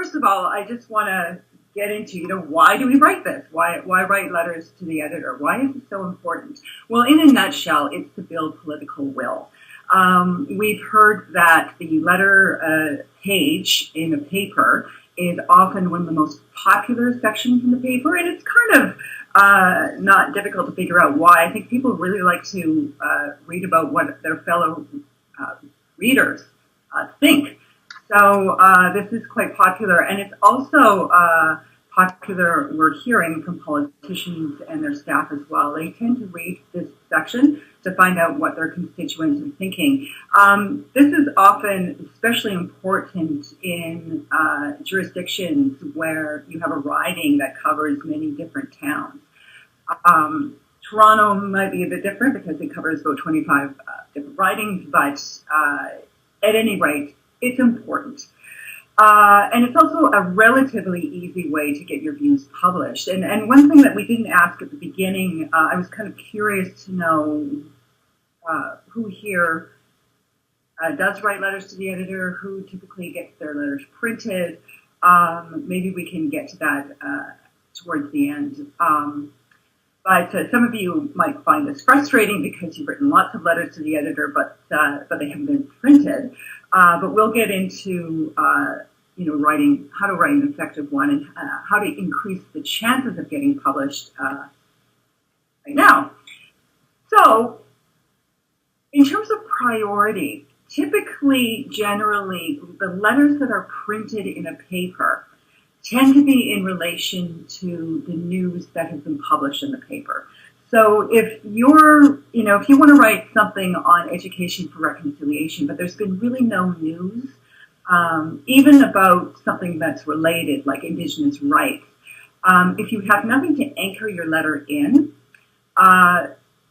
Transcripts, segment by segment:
first of all, I just want to get into, why do we write this? Why write letters to the editor? Why is it so important? Well, in a nutshell, it's to build political will. We've heard that the letter page in a paper is often one of the most popular sections in the paper, and it's kind of not difficult to figure out why. I think people really like to read about what their fellow readers think. So this is quite popular, and it's also popular, we're hearing from politicians and their staff as well. They tend to read this section to find out what their constituents are thinking. This is often especially important in jurisdictions where you have a riding that covers many different towns. Toronto might be a bit different because it covers about 25 different ridings, but at any rate, it's important. And it's also a relatively easy way to get your views published. And one thing that we didn't ask at the beginning, I was kind of curious to know who here does write letters to the editor, who typically gets their letters printed. Maybe we can get to that towards the end. But some of you might find this frustrating because you've written lots of letters to the editor, but they haven't been printed. But we'll get into writing, how to write an effective one, and how to increase the chances of getting published right now. So, in terms of priority, typically, generally, the letters that are printed in a paper tend to be in relation to the news that has been published in the paper. So if you're, if you want to write something on education for reconciliation, but there's been really no news, even about something that's related, like Indigenous rights, if you have nothing to anchor your letter in,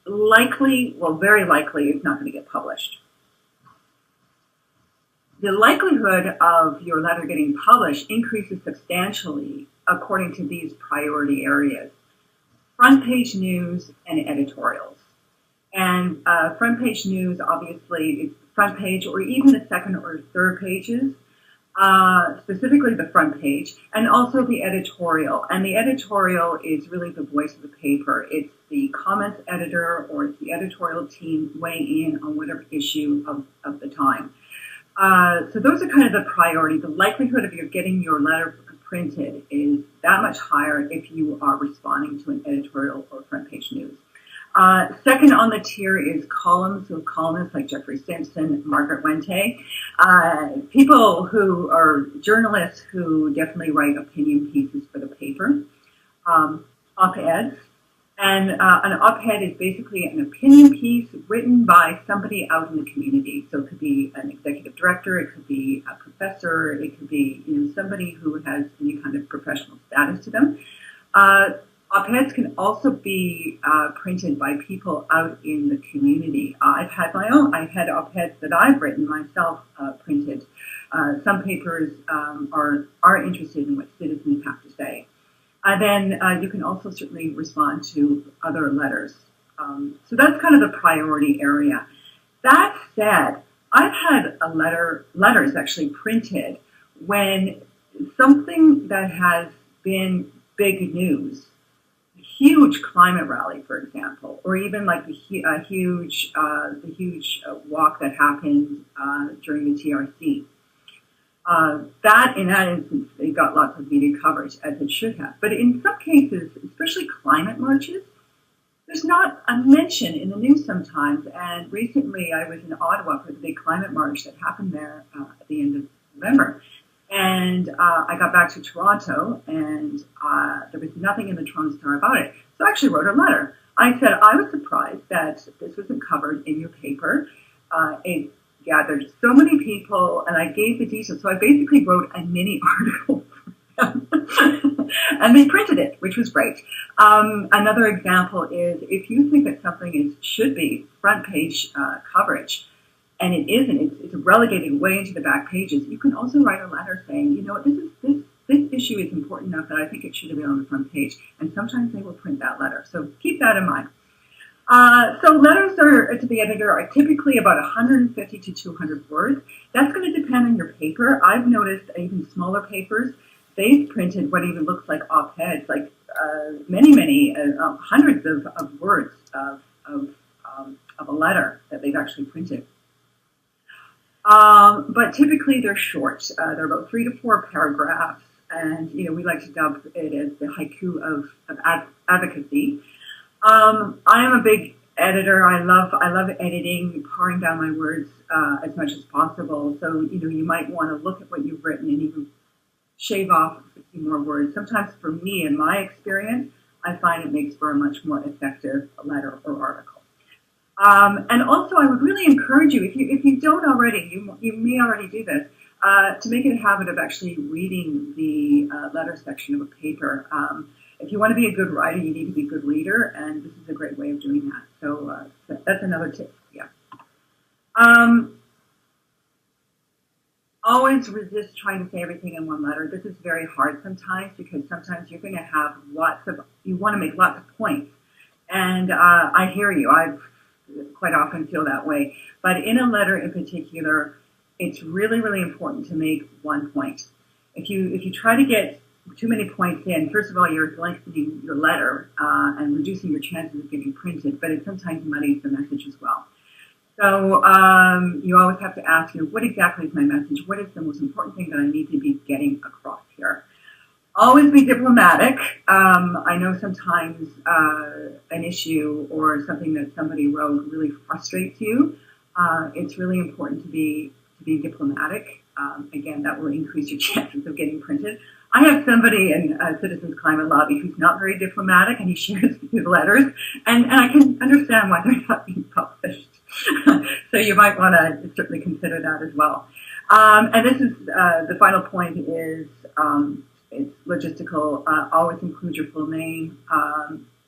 very likely it's not going to get published. The likelihood of your letter getting published increases substantially according to these priority areas: front page news and editorials. And front page news, obviously, is front page or even the second or third pages, specifically the front page, and also the editorial. And the editorial is really the voice of the paper. It's the comments editor or it's the editorial team weighing in on whatever issue of the time. So those are kind of the priority. The likelihood of you getting your letter printed is that much higher if you are responding to an editorial or front page news. Second on the tier is columns, so columnists like Jeffrey Simpson, Margaret Wente, people who are journalists who definitely write opinion pieces for the paper, op-eds. And an op-ed is basically an opinion piece written by somebody out in the community. So it could be an executive director, it could be a professor, it could be somebody who has any kind of professional status to them. Op-eds can also be printed by people out in the community. I've had op-eds that I've written myself printed. Some papers are interested in what citizens have to say. Then you can also certainly respond to other letters. So that's kind of the priority area. That said, I've had letters actually printed when something that has been big news, a huge climate rally, for example, or even like the huge walk that happened during the TRC. That in that instance, it got lots of media coverage, as it should have. But in some cases, especially climate marches, there's not a mention in the news sometimes. And recently I was in Ottawa for the big climate march that happened there at the end of November. And I got back to Toronto, and there was nothing in the Toronto Star about it. So I actually wrote a letter. I said, I was surprised that this wasn't covered in your paper. It gathered so many people, and I gave the details. So I basically wrote a mini article for them. And they printed it, which was great. Another example is if you think that something should be front page coverage, and it isn't, it's relegated way into the back pages, you can also write a letter saying, this issue is important enough that I think it should have been on the front page. And sometimes they will print that letter. So keep that in mind. So letters are to the editor are typically about 150 to 200 words. That's going to depend on your paper. I've noticed even smaller papers, they've printed what even looks like op-eds, like many, hundreds of words of a letter that they've actually printed. But typically they're short. They're about 3 to 4 paragraphs, and we like to dub it as the haiku of advocacy. I am a big editor. I love editing, paring down my words as much as possible. So you might want to look at what you've written and even shave off a few more words. Sometimes, for me, in my experience, I find it makes for a much more effective letter or article. And also, I would really encourage you, if you don't already, you may already do this, to make it a habit of actually reading the letter section of a paper. If you want to be a good writer, you need to be a good reader, and this is a great way of doing that. So that's another tip. Yeah. Always resist trying to say everything in one letter. This is very hard sometimes because sometimes you're going to have you want to make lots of points. And I hear you. I quite often feel that way. But in a letter in particular, it's really, really important to make one point. If you try to get too many points in, first of all, you're lengthening your letter and reducing your chances of getting printed, but it sometimes muddies the message as well. So you always have to ask, what exactly is my message? What is the most important thing that I need to be getting across here? Always be diplomatic. I know sometimes an issue or something that somebody wrote really frustrates you. It's really important to be diplomatic. Again, that will increase your chances of getting printed. I have somebody in Citizens Climate Lobby who's not very diplomatic, and he shares his letters, and I can understand why they're not being published. So you might want to certainly consider that as well. And this is the final point is it's logistical. Always include your full name,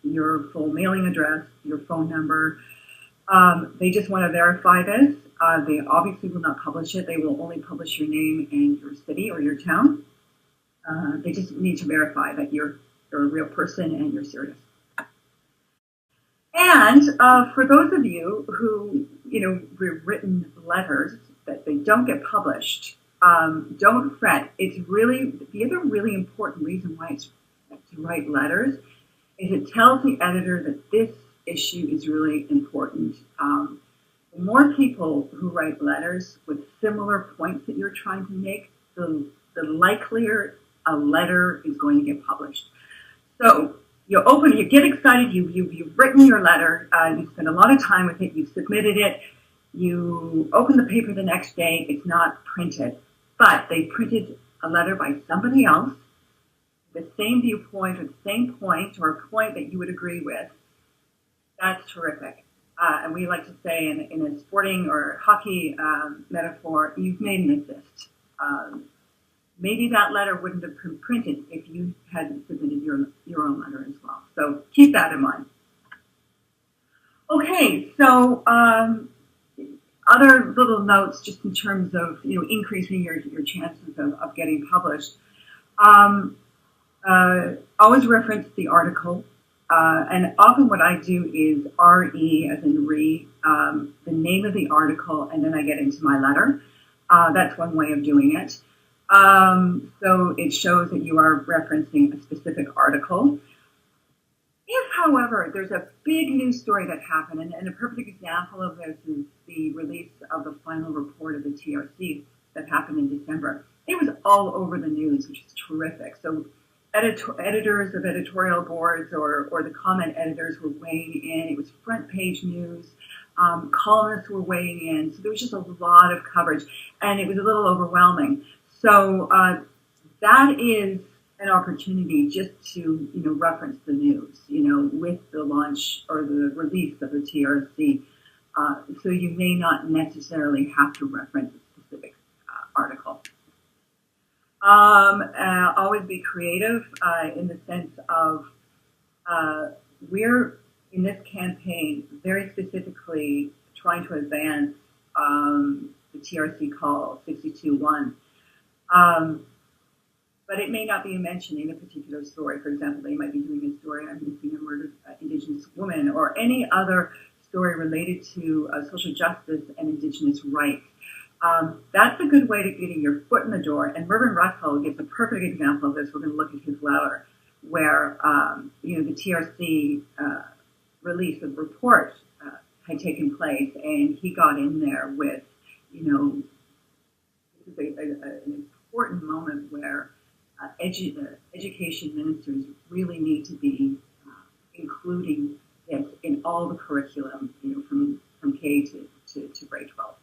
your full mailing address, your phone number. They just want to verify this. They obviously will not publish it. They will only publish your name and your city or your town. They just need to verify that you're a real person and you're serious. And for those of you who, we've written letters that they don't get published, don't fret. It's really, the other really important reason why it's to write letters is it tells the editor that this issue is really important. The more people who write letters with similar points that you're trying to make, the likelier a letter is going to get published. So you get excited, you've written your letter, you spend a lot of time with it, you've submitted it, you open the paper the next day, it's not printed, but they printed a letter by somebody else, the same viewpoint or the same point or a point that you would agree with. That's terrific. And we like to say in a sporting or hockey metaphor, you've made an assist. Maybe that letter wouldn't have been printed if you hadn't submitted your own letter as well. So keep that in mind. Okay, so other little notes just in terms of increasing your chances of getting published. Always reference the article. And often what I do is RE as in re, the name of the article, and then I get into my letter. That's one way of doing it. So it shows that you are referencing a specific article. If, however, there's a big news story that happened, and a perfect example of this is the release of the final report of the TRC that happened in December. It was all over the news, which is terrific. So editors of editorial boards or the comment editors were weighing in. It was front page news. Columnists were weighing in. So there was just a lot of coverage, and it was a little overwhelming. So that is an opportunity just to, reference the news, with the launch or the release of the TRC. So you may not necessarily have to reference a specific article. Always be creative in the sense of we're, in this campaign, very specifically trying to advance the TRC call 62.1. But it may not be mentioned in a particular story. For example, they might be doing a story on missing and murdered Indigenous woman or any other story related to social justice and Indigenous rights. That's a good way to getting your foot in the door. And Mervyn Russell gives a perfect example of this. We're going to look at his letter where, the TRC release of report had taken place, and he got in there with, this is an important moment where education ministers really need to be including this in all the curriculum, from K to grade 12.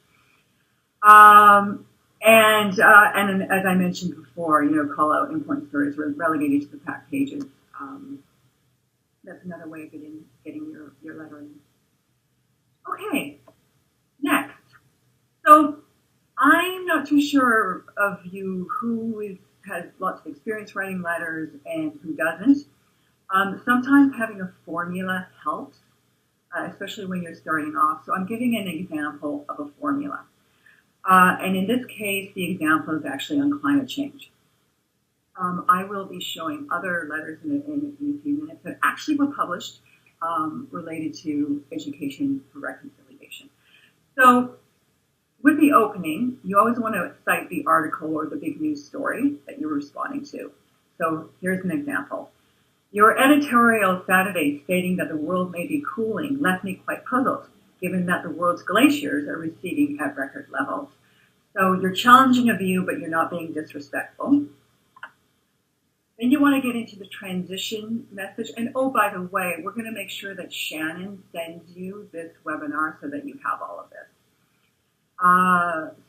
And as I mentioned before, call out important stories relegated to the back pages. That's another way of getting your letter in. Okay, next. So I'm not too sure of you who has lots of experience writing letters and who doesn't. Sometimes having a formula helps, especially when you're starting off. So I'm giving an example of a formula. And in this case, the example is actually on climate change. I will be showing other letters in a few minutes that actually were published related to education for reconciliation. So with the opening, you always want to cite the article or the big news story that you're responding to. So here's an example. Your editorial Saturday stating that the world may be cooling left me quite puzzled, given that the world's glaciers are receding at record levels. So you're challenging a view, but you're not being disrespectful. Then you want to get into the transition message. And oh, by the way, we're going to make sure that Shannon sends you this webinar so that you have all of this.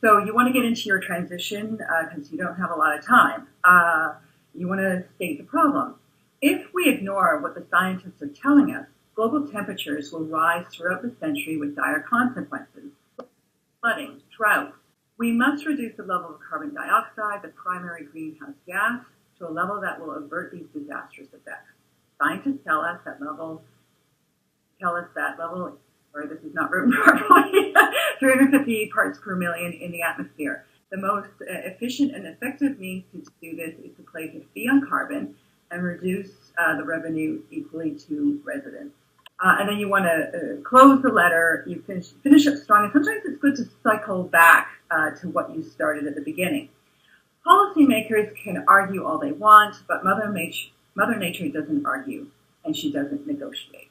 So you want to get into your transition because you don't have a lot of time. You want to state the problem. If we ignore what the scientists are telling us, global temperatures will rise throughout the century with dire consequences. Flooding, drought. We must reduce the level of carbon dioxide, the primary greenhouse gas, to a level that will avert these disastrous effects. Scientists tell us that level, or this is not written properly, 350 parts per million in the atmosphere. The most efficient and effective means to do this is to place a fee on carbon and reduce the revenue equally to residents. And then you want to close the letter. You finish up strong. And sometimes it's good to cycle back to what you started at the beginning. Policymakers can argue all they want, but Mother Nature doesn't argue, and she doesn't negotiate.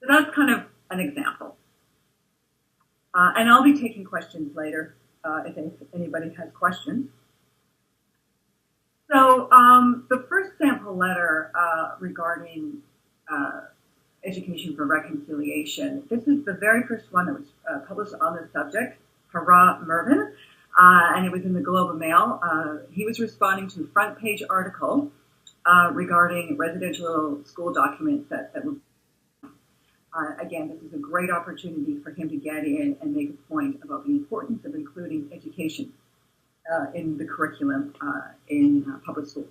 So that's kind of an example. And I'll be taking questions later if anybody has questions. So the first sample letter regarding education for reconciliation, this is the very first one that was published on this subject, Hurrah Mervyn, and it was in the Globe and Mail. He was responding to a front page article regarding residential school documents that were again, this is a great opportunity for him to get in and make a point about the importance of including education in the curriculum in public schools.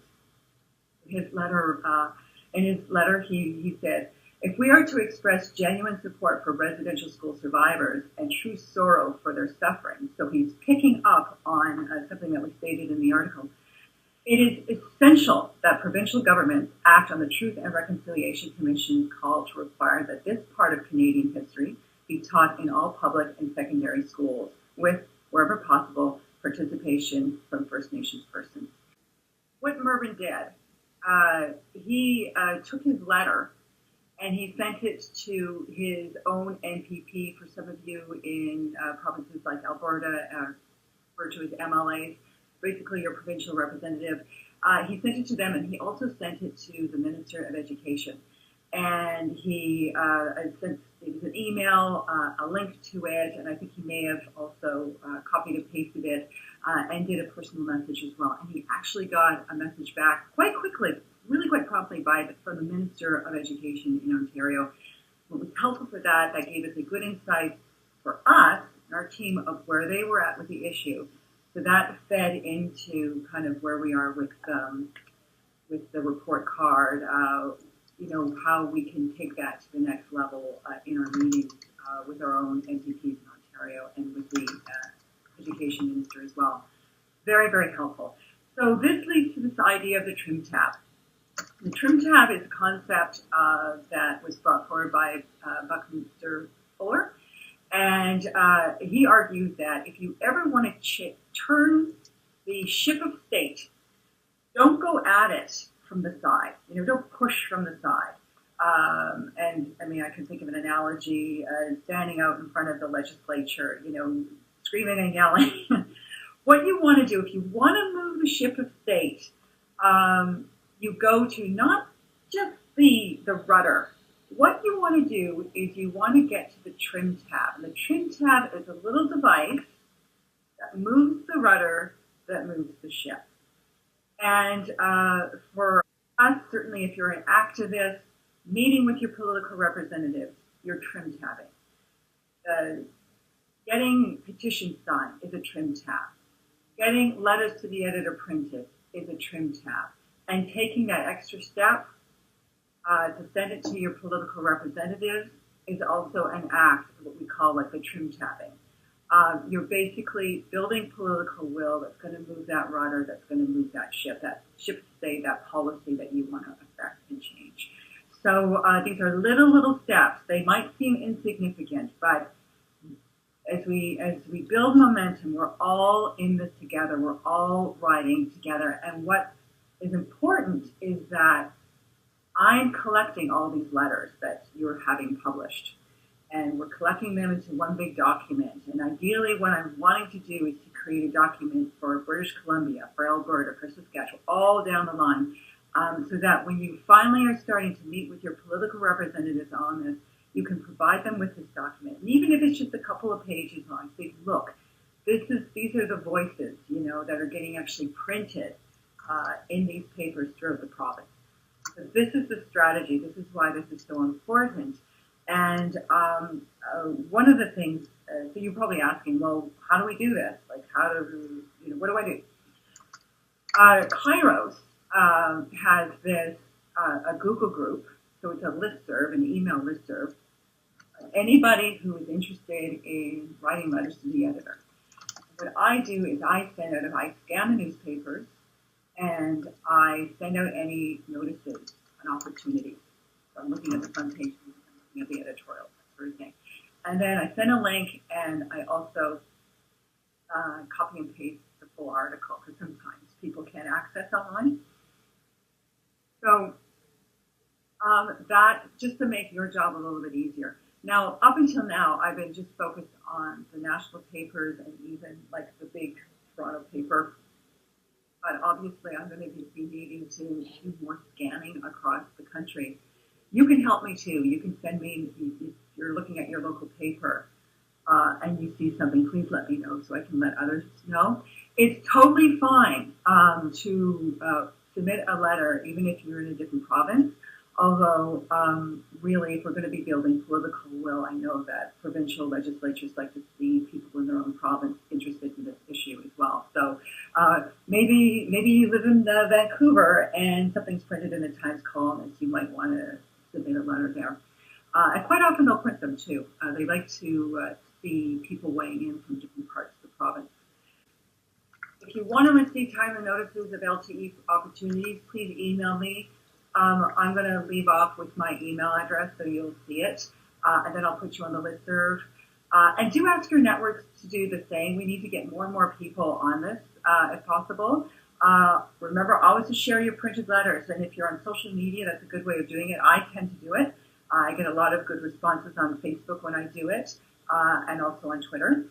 In his letter, he said, if we are to express genuine support for residential school survivors and true sorrow for their suffering, so he's picking up on something that was stated in the article, it is essential that provincial governments act on the Truth and Reconciliation Commission's call to require that this part of Canadian history be taught in all public and secondary schools with, wherever possible, participation from First Nations persons. What Mervyn did, he took his letter and he sent it to his own NPP. For some of you in provinces like Alberta, referred to as MLAs, basically your provincial representative. He sent it to them, and he also sent it to the Minister of Education. And he sent it was an email, a link to it, and I think he may have also copied and pasted it and did a personal message as well. And he actually got a message back quite quickly, really quite promptly from the Minister of Education in Ontario. What was helpful for that gave us a good insight for us and our team of where they were at with the issue. So that fed into kind of where we are with the report card, how we can take that to the next level in our meetings with our own NPPs in Ontario and with the education minister as well. Very, very helpful. So this leads to this idea of the trim tab. The trim tab is a concept that was brought forward by Buckminster Fuller, and he argued that if you ever want to turn the ship of state, don't go at it from the side. Don't push from the side. And I mean, I can think of an analogy: standing out in front of the legislature, screaming and yelling. What you want to do, if you want to move the ship of state, you go to not just the rudder. What you want to do is you want to get to the trim tab. And the trim tab is a little device that moves the rudder, that moves the ship. And for us, certainly if you're an activist, meeting with your political representatives, you're trim tabbing. Getting petitions signed is a trim tab. Getting letters to the editor printed is a trim tab. And taking that extra step to send it to your political representatives is also an act of what we call like the trim tabbing. You're basically building political will that's going to move that rudder, that's going to move that ship state, that policy that you want to affect and change. So these are little steps. They might seem insignificant, but as we build momentum, we're all in this together. We're all riding together. And what is important is that I'm collecting all these letters that you're having published, and we're collecting them into one big document. And ideally, what I'm wanting to do is to create a document for British Columbia, for Alberta, for Saskatchewan, all down the line, so that when you finally are starting to meet with your political representatives on this, you can provide them with this document. And even if it's just a couple of pages long, say, look, these are the voices, that are getting actually printed in these papers throughout the province. So this is the strategy. This is why this is so important. And one of the things, so you're probably asking, well, how do we do this? Like, what do I do? Kairos has this, a Google group, so it's a listserv, an email listserv. Anybody who is interested in writing letters to the editor. What I do is I scan the newspapers, and I send out any notices and opportunities. So I'm looking at the front page, I'm looking at the editorial, that sort of thing. And then I send a link, and I also copy and paste the full article, because sometimes people can't access online. So that, just to make your job a little bit easier. Now, up until now, I've been just focused on the national papers and even like the big Toronto paper. But obviously, I'm going to be needing to do more scanning across the country. You can help me too. You can send me, if you're looking at your local paper and you see something, please let me know so I can let others know. It's totally fine to submit a letter, even if you're in a different province. Although, really, if we're going to be building political will, I know that provincial legislatures like to see people in their own province interested in this issue as well. So maybe you live in Vancouver and something's printed in the Times column, you might want to submit a letter there. And quite often they'll print them too. They like to see people weighing in from different parts of the province. If you want to receive timely notices of LTE opportunities, please email me. I'm going to leave off with my email address so you'll see it, and then I'll put you on the listserv. And do ask your networks to do the same. We need to get more and more people on this, if possible. Remember, always to share your printed letters, and if you're on social media, that's a good way of doing it. I tend to do it. I get a lot of good responses on Facebook when I do it, and also on Twitter.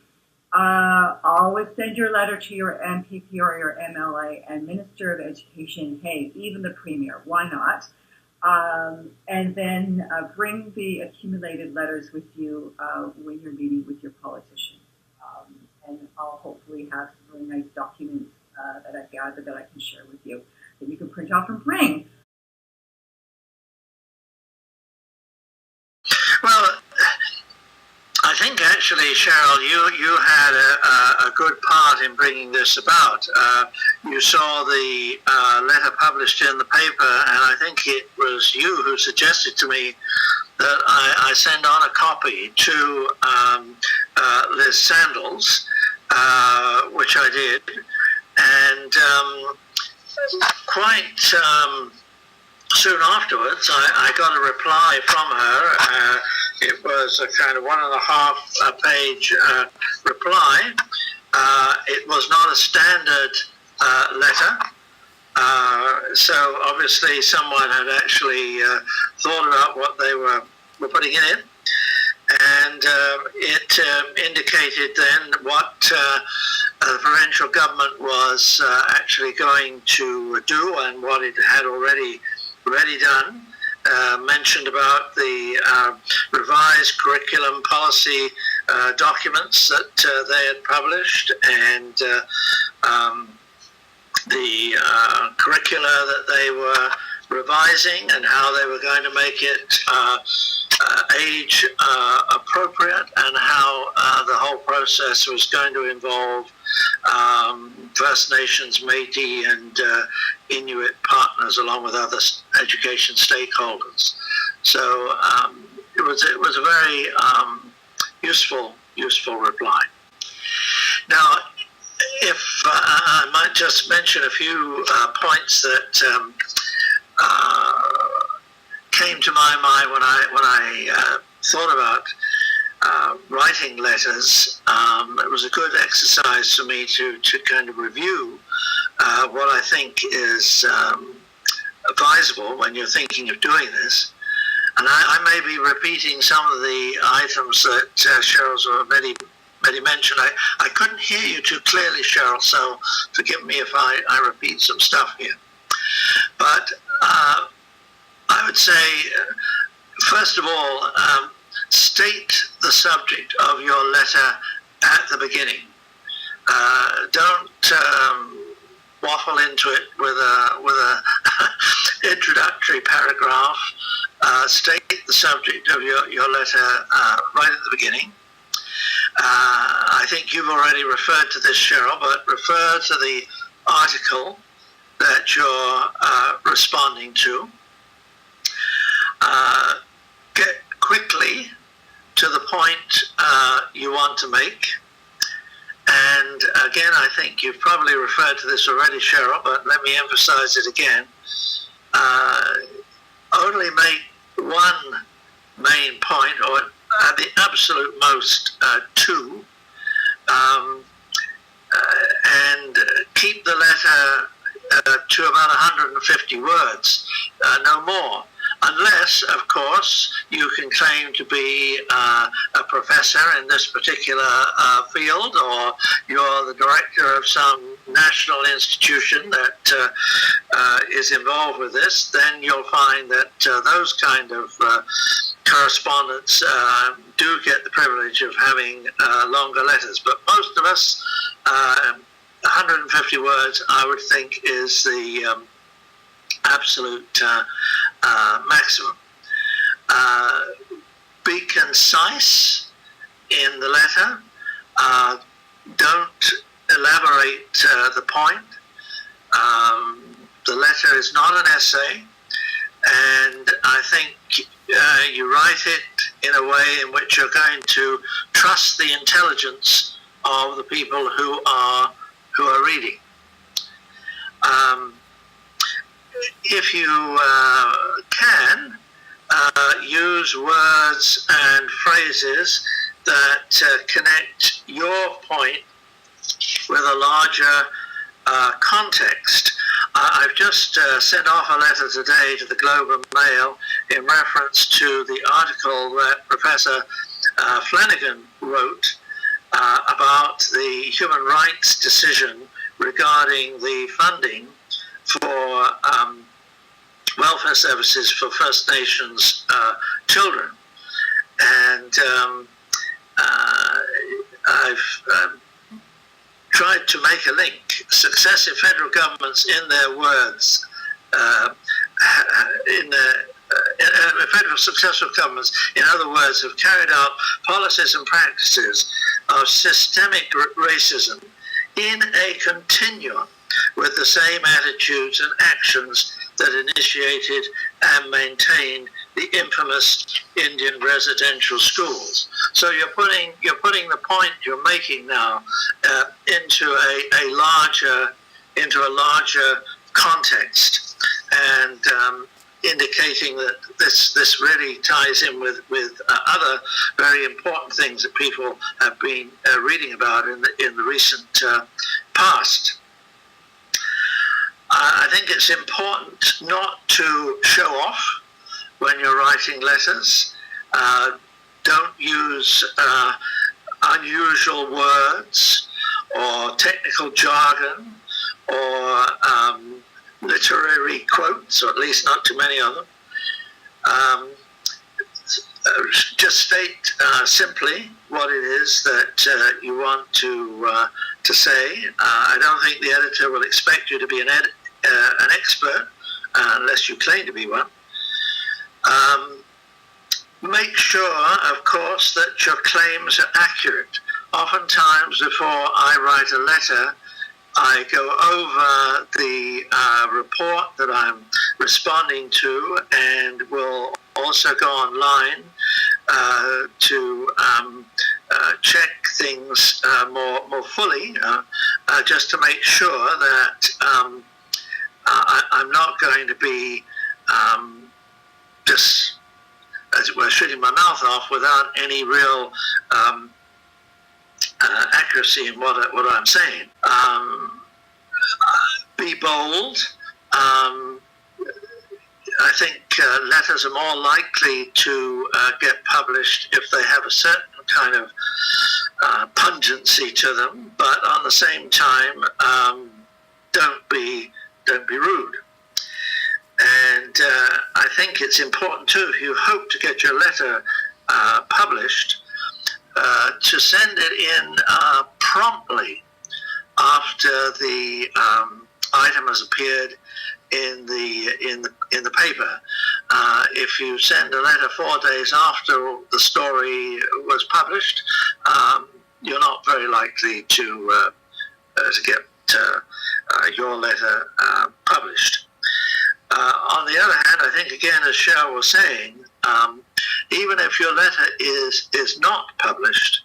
Always send your letter to your MPP or your MLA and Minister of Education, hey, even the Premier, why not? And then bring the accumulated letters with you when you're meeting with your politician. And I'll hopefully have some really nice documents that I've gathered that I can share with you that you can print off and bring. Well, I think actually, Cheryl, you had a good part in bringing this about. You saw the letter published in the paper, and I think it was you who suggested to me that I send on a copy to Liz Sandals, which I did, and quite soon afterwards, I got a reply from her. It was a kind of 1.5 page reply. It was not a standard letter. So obviously someone had actually thought about what they were putting in it. And it indicated then what the provincial government was actually going to do and what it had already done. Mentioned about the revised curriculum policy documents that they had published, and the curricula that they were revising and how they were going to make it age appropriate, and how the whole process was going to involve First Nations, Métis, and Inuit partners, along with other education stakeholders. So it was a very useful reply. Now, if I might just mention a few points that came to my mind when I thought about writing letters. It was a good exercise for me to kind of review what I think is advisable when you're thinking of doing this. And I may be repeating some of the items that Cheryl's already mentioned. I couldn't hear you too clearly, Cheryl, so forgive me if I repeat some stuff here. But I would say, first of all, state the subject of your letter at the beginning. Don't waffle into it with a introductory paragraph. State the subject of your letter right at the beginning. I think you've already referred to this, Cheryl, but refer to the article that you're responding to. Get quickly to the point you want to make. And again, I think you've probably referred to this already, Cheryl, but let me emphasize it again. Only make one main point, or at the absolute most two, and keep the letter to about 150 words, no more. Unless, of course, you can claim to be a professor in this particular field, or you're the director of some national institution that is involved with this, then you'll find that those kind of correspondents do get the privilege of having longer letters. But most of us, 150 words, I would think, is the absolute maximum. Be concise in the letter. Don't elaborate the point. The letter is not an essay, and I think you write it in a way in which you're going to trust the intelligence of the people who are reading. If you can, use words and phrases that connect your point with a larger context. I've just sent off a letter today to the Globe and Mail in reference to the article that Professor Flanagan wrote about the human rights decision regarding the funding for welfare services for First Nations children. And I've tried to make a link. Successive federal governments, in their words, federal successive governments, in other words, have carried out policies and practices of systemic racism in a continuum with the same attitudes and actions that initiated and maintained the infamous Indian residential schools. So you're putting the point you're making now into a larger context, and indicating that this really ties in with other very important things that people have been reading about in the recent past. I think it's important not to show off when you're writing letters. Don't use unusual words or technical jargon or literary quotes, or at least not too many of them. Just state simply what it is that you want to say. I don't think the editor will expect you to be an expert unless you claim to be one. Make sure, of course, that your claims are accurate. Oftentimes, before I write a letter, I go over the report that I'm responding to, and will also go online to check things more fully, just to make sure that I'm not going to be just, as it were, shooting my mouth off without any real accuracy in what I'm saying. Be bold. I think letters are more likely to get published if they have a certain kind of pungency to them, but on the same time, don't be rude. And I think it's important too, if you hope to get your letter published, to send it in promptly after the item has appeared in the paper. If you send a letter 4 days after the story was published, you're not very likely to get your letter published. On the other hand, I think, again, as Cheryl was saying, even if your letter is not published,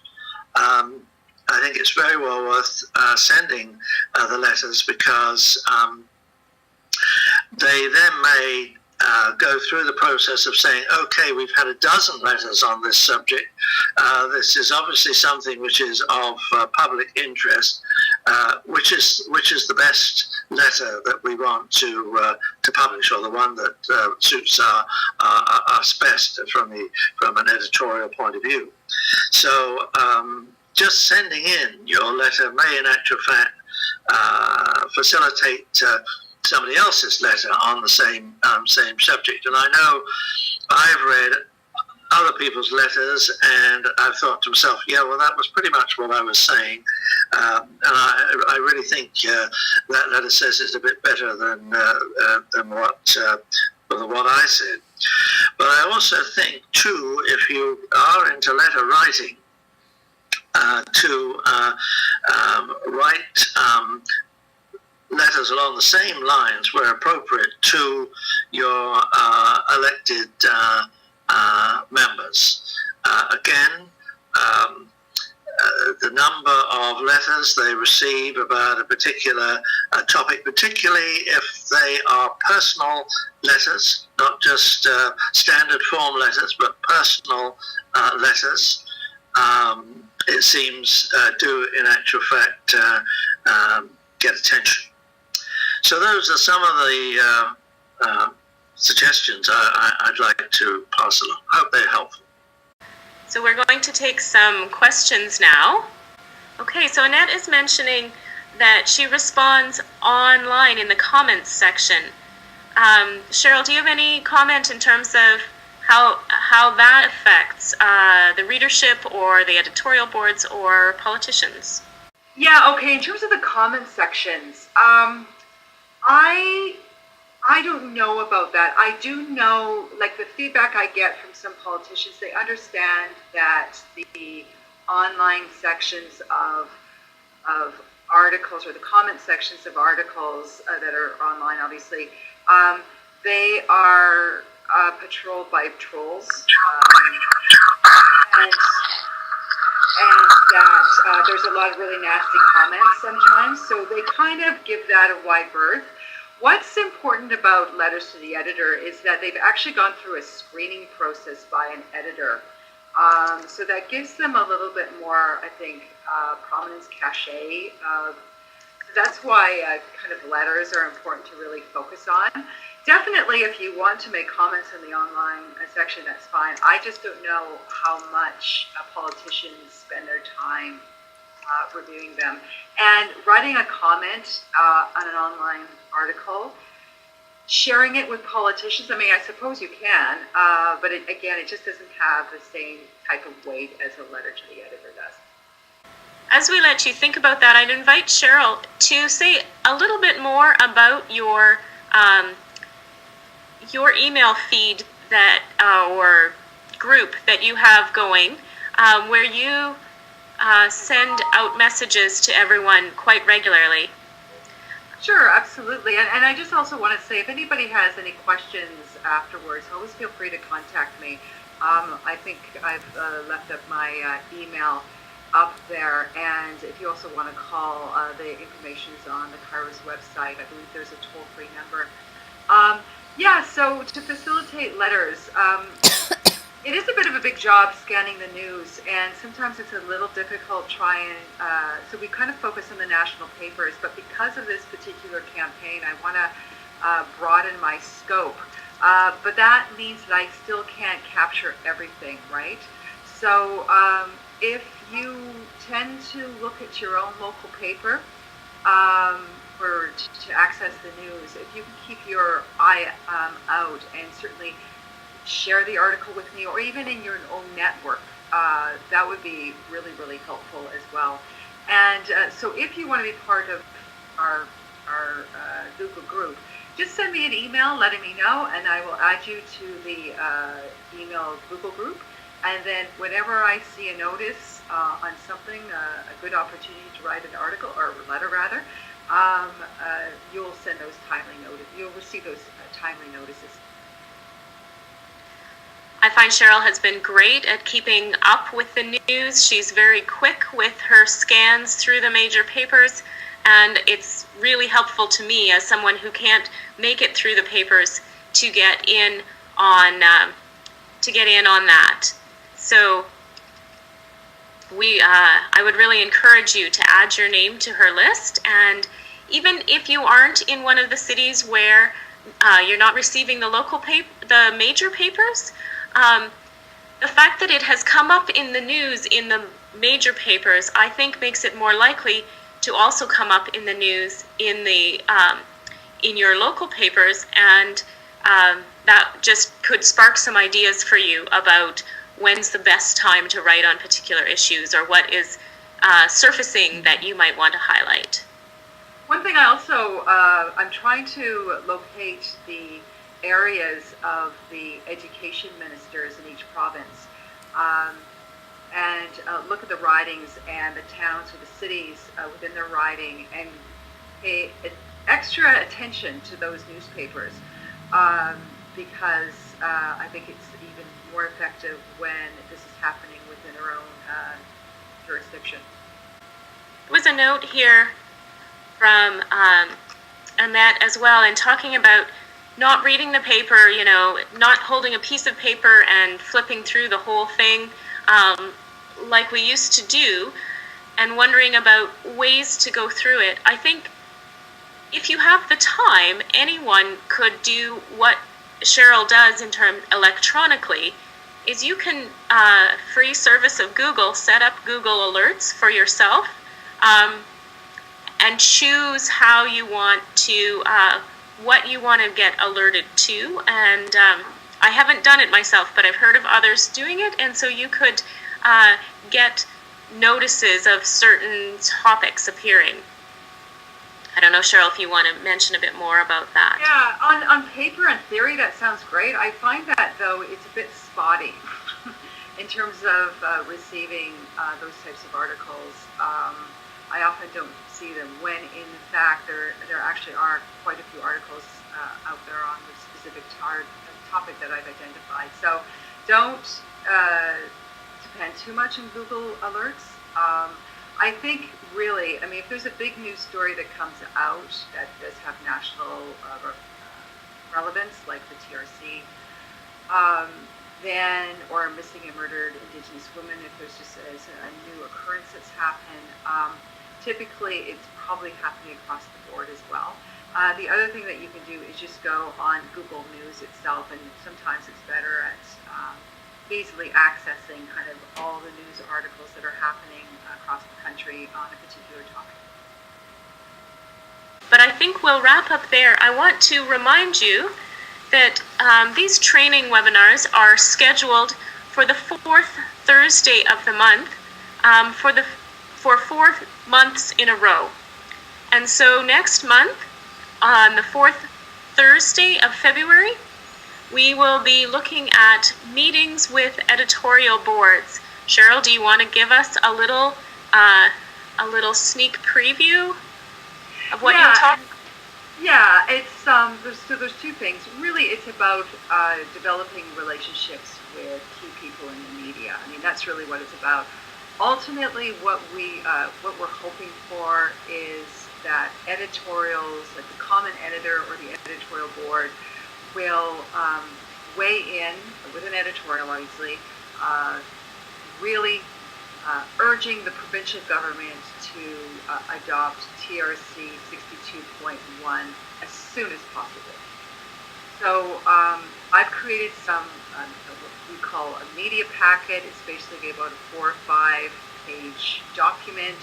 I think it's very well worth sending the letters, because they then may go through the process of saying, okay, we've had a dozen letters on this subject. This is obviously something which is of public interest. Which is the best letter that we want to publish, or the one that suits us best from an editorial point of view. So just sending in your letter may, in actual fact, facilitate somebody else's letter on the same subject. And I know I've read other people's letters, and I've thought to myself, yeah, well, that was pretty much what I was saying, and I really think that letter says it's a bit better than what I said. But I also think, too, if you are into letter writing, to write letters along the same lines where appropriate to your elected members. Again, the number of letters they receive about a particular topic, particularly if they are personal letters, not just standard form letters, but personal letters, it seems do in actual fact get attention. So those are some of the suggestions I'd like to pass along. I hope they're helpful. So we're going to take some questions now. Okay, so Annette is mentioning that she responds online in the comments section. Cheryl, do you have any comment in terms of how that affects the readership or the editorial boards or politicians? Yeah, okay, in terms of the comment sections, I don't know about that. I do know, like, the feedback I get from some politicians, they understand that the online sections of articles, or the comment sections of articles that are online, obviously, they are patrolled by trolls, and that there's a lot of really nasty comments sometimes, so they kind of give that a wide berth. What's important about letters to the editor is that they've actually gone through a screening process by an editor. So that gives them a little bit more, I think, prominence, cachet. That's why kind of letters are important to really focus on. Definitely, if you want to make comments in the online section, that's fine. I just don't know how much politicians spend their time reviewing them. And writing a comment on an online article, sharing it with politicians, I mean, I suppose you can, but again, it just doesn't have the same type of weight as a letter to the editor does. As we let you think about that, I'd invite Cheryl to say a little bit more about your email feed that or group that you have going, where you send out messages to everyone quite regularly. Sure, absolutely. And I just also want to say, if anybody has any questions afterwards, always feel free to contact me. I think I've left up my email up there, and if you also want to call, the information is on the Kairos website. I believe there's a toll-free number. Yeah, so to facilitate letters, it is a bit of a big job scanning the news, and sometimes it's a little difficult trying, so we kind of focus on the national papers, but because of this particular campaign, I want to broaden my scope. But that means that I still can't capture everything, right? So if you tend to look at your own local paper to access the news, if you can keep your eye out and certainly share the article with me, or even in your own network, that would be really, really helpful as well. And so if you want to be part of our Google group, just send me an email letting me know, and I will add you to the email Google group. And then whenever I see a notice on something, a good opportunity to write an article, or a letter rather, you'll send those timely notices. You'll receive those timely notices. I find Cheryl has been great at keeping up with the news. She's very quick with her scans through the major papers, and it's really helpful to me as someone who can't make it through the papers to get in on that. So I would really encourage you to add your name to her list, and even if you aren't in one of the cities where you're not receiving the major papers, the fact that it has come up in the news in the major papers, I think, makes it more likely to also come up in the news in the in your local papers, and that just could spark some ideas for you about when's the best time to write on particular issues, or what is surfacing that you might want to highlight. One thing I also, I'm trying to locate the areas of the education ministers in each province, and look at the ridings and the towns or the cities within their riding, and pay extra attention to those newspapers, because I think it's even more effective when this is happening within their own jurisdiction. There was a note here from Annette as well, and talking about not reading the paper, not holding a piece of paper and flipping through the whole thing like we used to do, and wondering about ways to go through it. I think if you have the time, anyone could do what Cheryl does in terms electronically, is you can, free service of Google, set up Google Alerts for yourself, and choose how you want to, what you want to get alerted to. And I haven't done it myself, but I've heard of others doing it, and so you could get notices of certain topics appearing. I don't know, Cheryl, if you want to mention a bit more about that. Yeah, on paper and theory, that sounds great. I find that, though, it's a bit spotty in terms of receiving those types of articles. I often don't see them when, in fact, there actually are quite a few articles out there on the specific topic that I've identified. So don't depend too much on Google Alerts. I think really, I mean, if there's a big news story that comes out that does have national relevance, like the TRC, then, or missing and murdered Indigenous women, if there's just a new occurrence that's happened, typically it's probably happening across the board as well. The other thing that you can do is just go on Google News itself, and sometimes it's better at easily accessing kind of all the news articles that are happening across the country on a particular topic. But I think we'll wrap up there. I want to remind you that these training webinars are scheduled for the fourth Thursday of the month for 4 months in a row. And so next month, on the fourth Thursday of February, we will be looking at meetings with editorial boards. Cheryl, do you want to give us a little sneak preview of what you're talking about? Yeah, it's there's two things. Really, it's about developing relationships with key people in the media. I mean, that's really what it's about. Ultimately, what we're hoping for is that editorials, like the common editor or the editorial board, will weigh in with an editorial, obviously, really urging the provincial government to adopt TRC 62.1 as soon as possible. So I've created some what we call a media packet. It's basically about a 4 or 5 page document,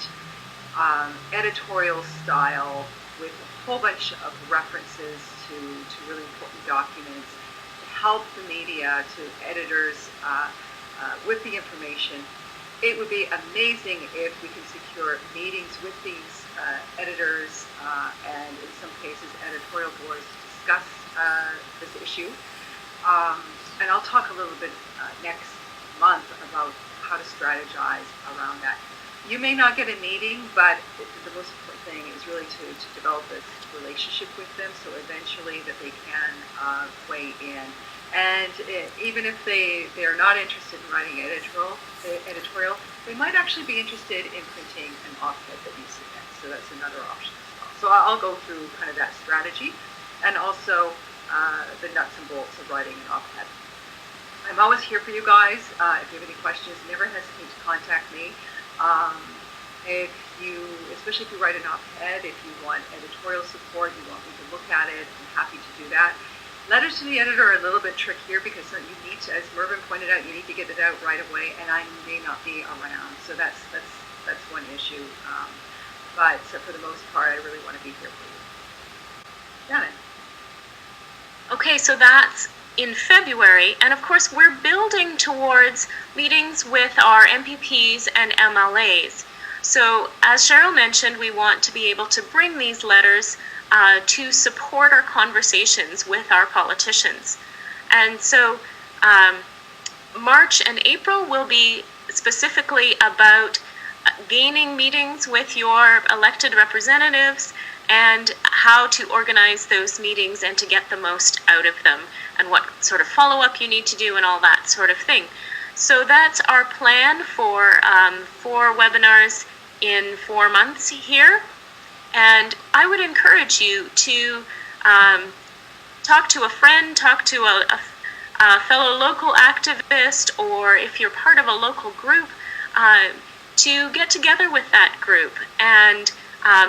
editorial style, with a whole bunch of references to really important documents to help the media, to editors with the information. It would be amazing if we can secure meetings with these editors and in some cases editorial boards to discuss this issue. And I'll talk a little bit next month about how to strategize around that. You may not get a meeting, but the most important thing is really to develop this relationship with them, so eventually that they can weigh in. And even if they're not interested in writing editorial, they might actually be interested in printing an op-ed that you submit. So that's another option as well. So I'll go through kind of that strategy, and also the nuts and bolts of writing an op-ed. I'm always here for you guys. If you have any questions, never hesitate to contact me. Especially if you write an op-ed, if you want editorial support, you want me to look at it, I'm happy to do that. Letters to the editor are a little bit trickier because you need to, as Mervyn pointed out, you need to get it out right away, and I may not be around, so that's one issue. But for the most part, I really want to be here for you. Janet. Okay, so that's in February, and of course we're building towards meetings with our MPPs and MLAs. So as Cheryl mentioned, we want to be able to bring these letters to support our conversations with our politicians. And so March and April will be specifically about gaining meetings with your elected representatives and how to organize those meetings and to get the most out of them, and what sort of follow-up you need to do and all that sort of thing. So that's our plan for 4 webinars in 4 months here. And I would encourage you to talk to a friend, talk to a fellow local activist, or if you're part of a local group, to get together with that group. And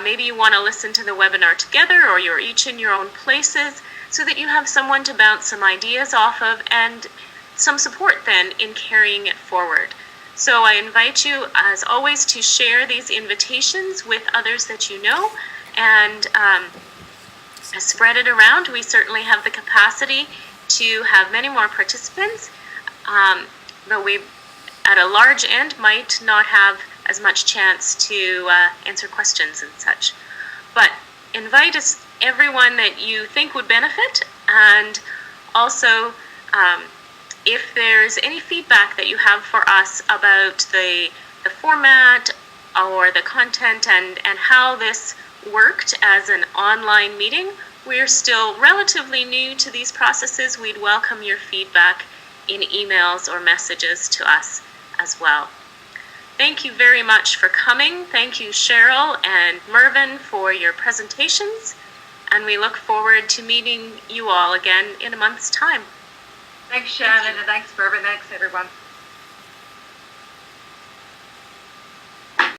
maybe you want to listen to the webinar together, or you're each in your own places, so that you have someone to bounce some ideas off of and some support then in carrying it forward. So I invite you, as always, to share these invitations with others that you know, and spread it around. We certainly have the capacity to have many more participants, though we, at a large end, might not have as much chance to answer questions and such. But invite everyone that you think would benefit, and also if there's any feedback that you have for us about the format or the content and how this worked as an online meeting, we're still relatively new to these processes. We'd welcome your feedback in emails or messages to us as well. Thank you very much for coming. Thank you, Cheryl and Mervyn, for your presentations. And we look forward to meeting you all again in a month's time. Thanks, Shannon, and thanks, Mervyn. Thanks, everyone.